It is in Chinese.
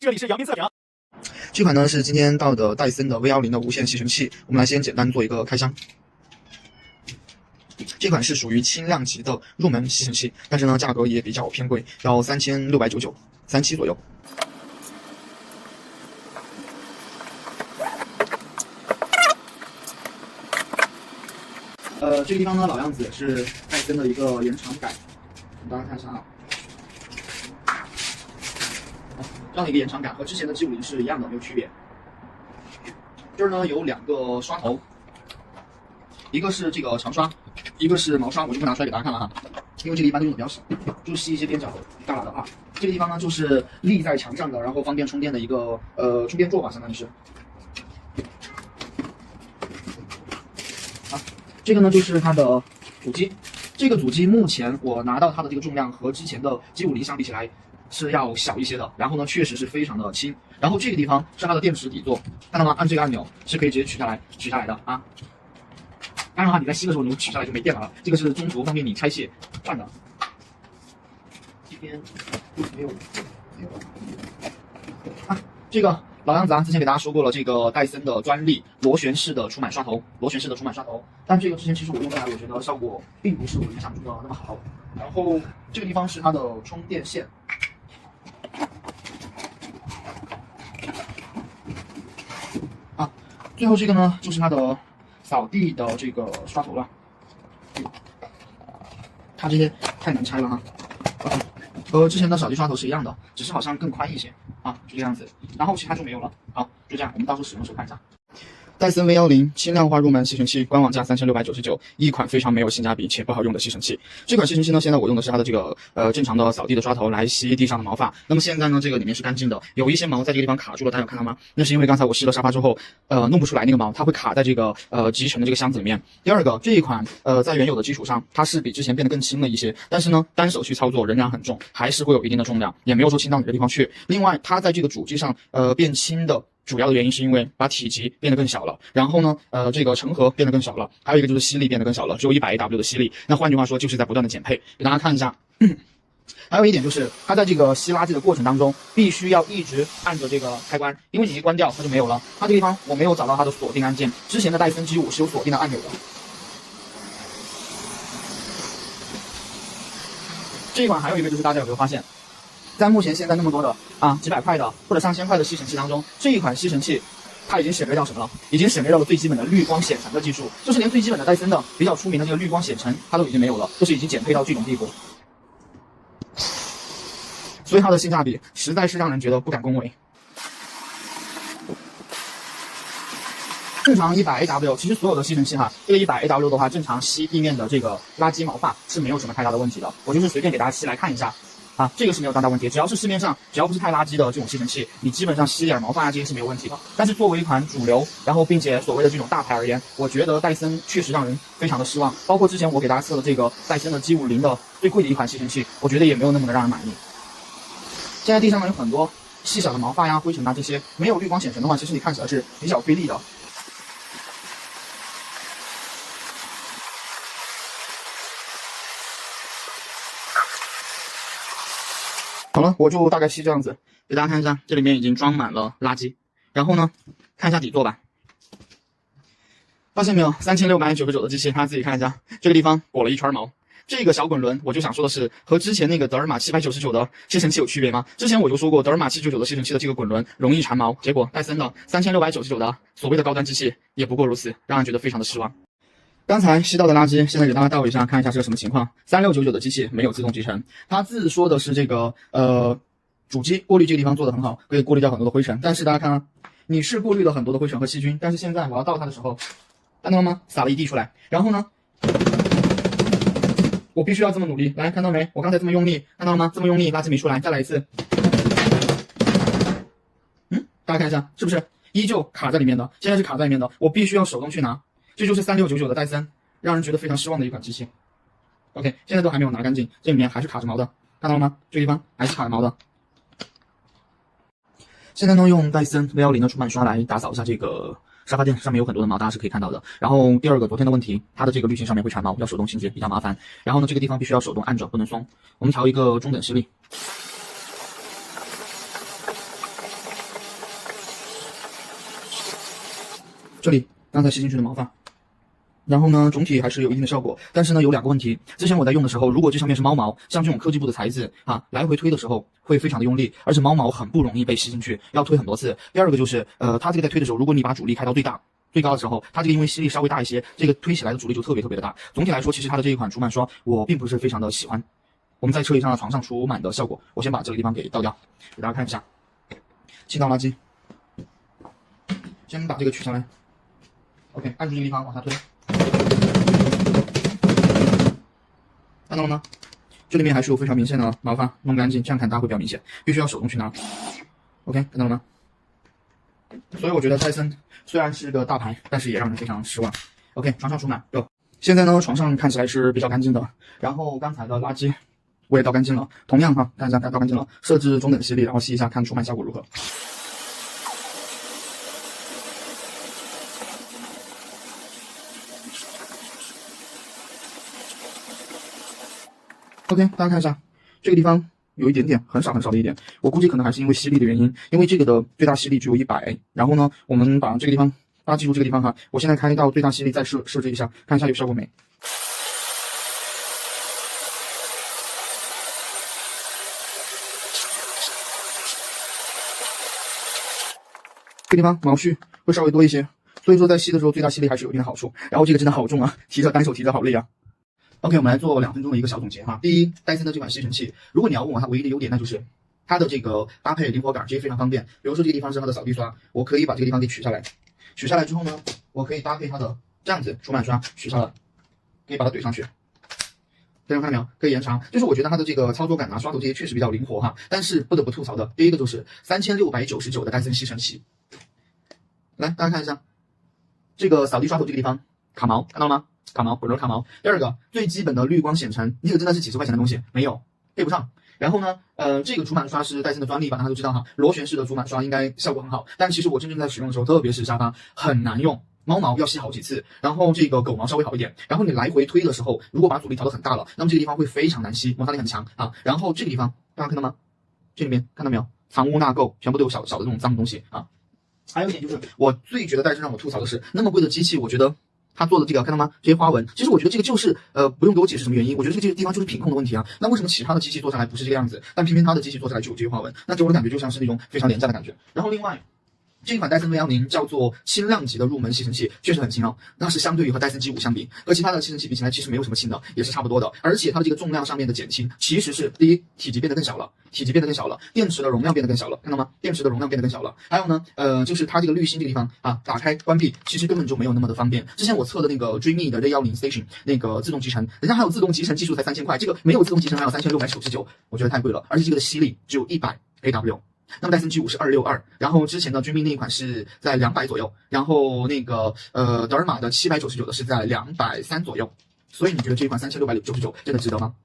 这里是阳明测评。这款呢是今天到的戴森的 V10的无线吸尘器，我们来先简单做一个开箱。这款是属于轻量级的入门吸尘器，但是呢价格也比较偏贵，要3699，37左右。这个地方呢老样子是戴森的一个延长杆，我们大家看一下啊。这样的一个延长杆和之前的 G50是一样的，没有区别。这儿呢有两个刷头，一个是这个长刷，一个是毛刷，我就不拿出来给大家看了哈，因为这个一般都用的比较少，就吸一些边角大喇的啊。这个地方呢就是立在墙上的，然后方便充电的一个充电座吧，相当于是。这个呢就是它的主机，这个主机目前我拿到它的这个重量和之前的 G50相比起来是要小一些的，然后呢确实是非常的轻。然后这个地方是它的电池底座，看到吗？按这个按钮是可以直接取下来的啊。当然的话，你在吸的时候你取下来就没电了，这个是中途方便你拆卸换的。这边没有啊，这个老样子啊，之前给大家说过了，这个戴森的专利螺旋式的除螨刷头，但这个之前其实我用下来，我觉得效果并不是我理想中的那么好。然后这个地方是它的充电线，啊，最后这个呢就是它的扫地的这个刷头了，它这些太难拆了哈。和之前的扫地刷头是一样的，只是好像更宽一些啊，就这样子。然后其他就没有了。好，就这样，我们到时候使用的时候看一下。戴森 V10轻量化入门吸尘器，官网价3699，一款非常没有性价比且不好用的吸尘器。这款吸尘器呢，现在我用的是它的这个正常的扫地的刷头来吸地上的毛发。那么现在呢，这个里面是干净的，有一些毛在这个地方卡住了，大家有看到吗？那是因为刚才我吸了沙发之后，弄不出来那个毛，它会卡在这个集成的这个箱子里面。第二个，这一款在原有的基础上，它是比之前变得更轻了一些，但是呢，单手去操作仍然很重，还是会有一定的重量，也没有说轻到哪个地方去。另外，它在这个主机上变轻的主要的原因是因为把体积变得更小了，然后呢，这个成盒变得更小了，还有一个就是吸力变得更小了，只有 100AW 的吸力。那换句话说，就是在不断的减配。给大家看一下，还有一点就是它在这个吸垃圾的过程当中，必须要一直按着这个开关，因为你一关掉它就没有了。它这个地方我没有找到它的锁定按键，之前的戴森 G5是有锁定的按钮的。这一款还有一个就是大家有没有发现？在目前现在那么多的几百块的或者上千块的吸尘器当中，这一款吸尘器它已经省略掉什么了？已经省略掉了最基本的滤光显尘的技术，就是连最基本的戴森的比较出名的这个滤光显尘它都已经没有了，就是已经减配到这种地步。所以它的性价比实在是让人觉得不敢恭维。正常 100AW， 其实所有的吸尘器哈，这个 100AW 的话，正常吸地面的这个垃圾毛发是没有什么太大的问题的。我就是随便给大家吸来看一下。这个是没有大问题，只要是市面上只要不是太垃圾的这种吸尘器，你基本上吸点毛发这些是没有问题的。但是作为一款主流，然后并且所谓的这种大牌而言，我觉得戴森确实让人非常的失望。包括之前我给大家测的这个戴森的 G50的最贵的一款吸尘器，我觉得也没有那么的让人满意。现在地上呢有很多细小的毛发呀、灰尘啊这些，没有滤光显尘的话，其实你看起来是比较费力的。好了，我就大概吸这样子，给大家看一下，这里面已经装满了垃圾。然后呢，看一下底座吧，发现没有？3699的机器，大家自己看一下，这个地方裹了一圈毛。这个小滚轮，我就想说的是，和之前那个德尔玛799的吸尘器有区别吗？之前我就说过，德尔玛799的吸尘器的这个滚轮容易缠毛，结果戴森的3699的所谓的高端机器也不过如此，让人觉得非常的失望。刚才吸到的垃圾，现在给大家倒一下，看一下是个什么情况。3699的机器没有自动集成，它自说的是这个主机过滤这个地方做的很好，可以过滤掉很多的灰尘。但是大家看啊，你是过滤了很多的灰尘和细菌，但是现在我要倒它的时候，看到了吗？洒了一地出来。然后呢，我必须要这么努力，来看到没？我刚才这么用力，看到了吗？这么用力，垃圾没出来，再来一次。大家看一下，是不是依旧卡在里面的？现在是卡在里面的，我必须要手动去拿。这就是3699的戴森，让人觉得非常失望的一款机器。OK， 现在都还没有拿干净，这里面还是卡着毛的，看到了吗？这个地方还是卡着毛的。现在呢，用戴森 V10的除螨刷来打扫一下这个沙发垫，上面有很多的毛，大家是可以看到的。然后第二个，昨天的问题，它的这个滤芯上面会缠毛，要手动清洁，比较麻烦。然后呢，这个地方必须要手动按着，不能松。我们调一个中等吸力。这里刚才吸进去的毛发。然后呢，总体还是有一定的效果，但是呢，有2个问题。之前我在用的时候，如果这上面是猫毛，像这种科技布的材质啊，来回推的时候会非常的用力，而且猫毛很不容易被吸进去，要推很多次。第二个就是，它这个在推的时候，如果你把阻力开到最高的时候，它这个因为吸力稍微大一些，这个推起来的阻力就特别的大。总体来说，其实它的这一款除螨刷我并不是非常的喜欢。我们在车椅上的床上除螨的效果，我先把这个地方给倒掉，给大家看一下，倾倒垃圾。先把这个取下来 ，OK， 按住这个地方往下推。看到了吗？这里面还是有非常明显的毛发，弄干净，这样看它会比较明显。必须要手动去拿。OK， 看到了吗？所以我觉得戴森虽然是个大牌，但是也让人非常失望。OK， 床上除螨够。现在呢，床上看起来是比较干净的。然后刚才的垃圾我也倒干净了，同样哈，看一下该倒干净了。设置中等吸力，然后吸一下，看除螨效果如何。OK， 大家看一下，这个地方有一点点，很少的一点，我估计可能还是因为吸力的原因，因为这个的最大吸力只有100。然后呢，我们把这个地方，大家记住这个地方哈，我现在开到最大吸力，再设置一下，看一下有效果没？这个地方毛絮会稍微多一些，所以说在吸的时候最大吸力还是有一定的好处。然后这个真的好重啊，单手提着好累啊。OK， 我们来做2分钟的一个小总结哈。第一，戴森的这款吸尘器，如果你要问我它唯一的优点，那就是它的这个搭配灵活感，这些非常方便。比如说这个地方是它的扫地刷，我可以把这个地方给取下来，取下来之后呢，我可以搭配它的这样子除螨刷，取下来，可以把它怼上去。大家看到没有？可以延长。就是我觉得它的这个操作感啊，刷头这些确实比较灵活哈。但是不得不吐槽的，第一个就是3699的戴森吸尘器。来，大家看一下，这个扫地刷头这个地方卡毛，看到了吗？卡毛，滚轮卡毛。第二个，最基本的滤光显尘，这个真的是几十块钱的东西，没有配不上。然后呢，这个除螨刷是戴森的专利吧，大家都知道哈，螺旋式的除螨刷应该效果很好，但其实我真正在使用的时候，特别是沙发很难用，猫毛要吸好几次，然后这个狗毛稍微好一点，然后你来回推的时候，如果把阻力调得很大了，那么这个地方会非常难吸，摩擦力很强啊。然后这个地方大家看到吗？这里面看到没有？藏污纳垢，全部都有小的这种脏东西啊。还有一点就是，我最觉得戴森让我吐槽的是，那么贵的机器，我觉得他做的这个看到吗？这些花纹，其实我觉得这个就是不用给我解释什么原因，我觉得这个地方就是品控的问题啊。那为什么其他的机器做下来不是这个样子，但偏偏他的机器做下来就有这些花纹？那给我的感觉就像是那种非常廉价的感觉。然后另外，这款戴森V10叫做轻量级的入门吸尘器，确实很轻哦。那是相对于和戴森 G5 相比，和其他的吸尘器比起来，其实没有什么轻的，也是差不多的。而且它的这个重量上面的减轻，其实是第一，体积变得更小了，电池的容量变得更小了，看到吗？电池的容量变得更小了。还有呢，就是它这个滤芯这个地方啊，打开关闭，其实根本就没有那么的方便。之前我测的那个 Dreame 的 Ray10 Station 那个自动集成，人家还有自动集成技术才3000块，这个没有自动集成还有3699，我觉得太贵了。而且这个的吸力只有100 AW。那么戴森 G5 是262，然后之前的 Dreame 那一款是在200左右，然后那个德尔玛的799的是在230左右，所以你觉得这一款3699真的值得吗？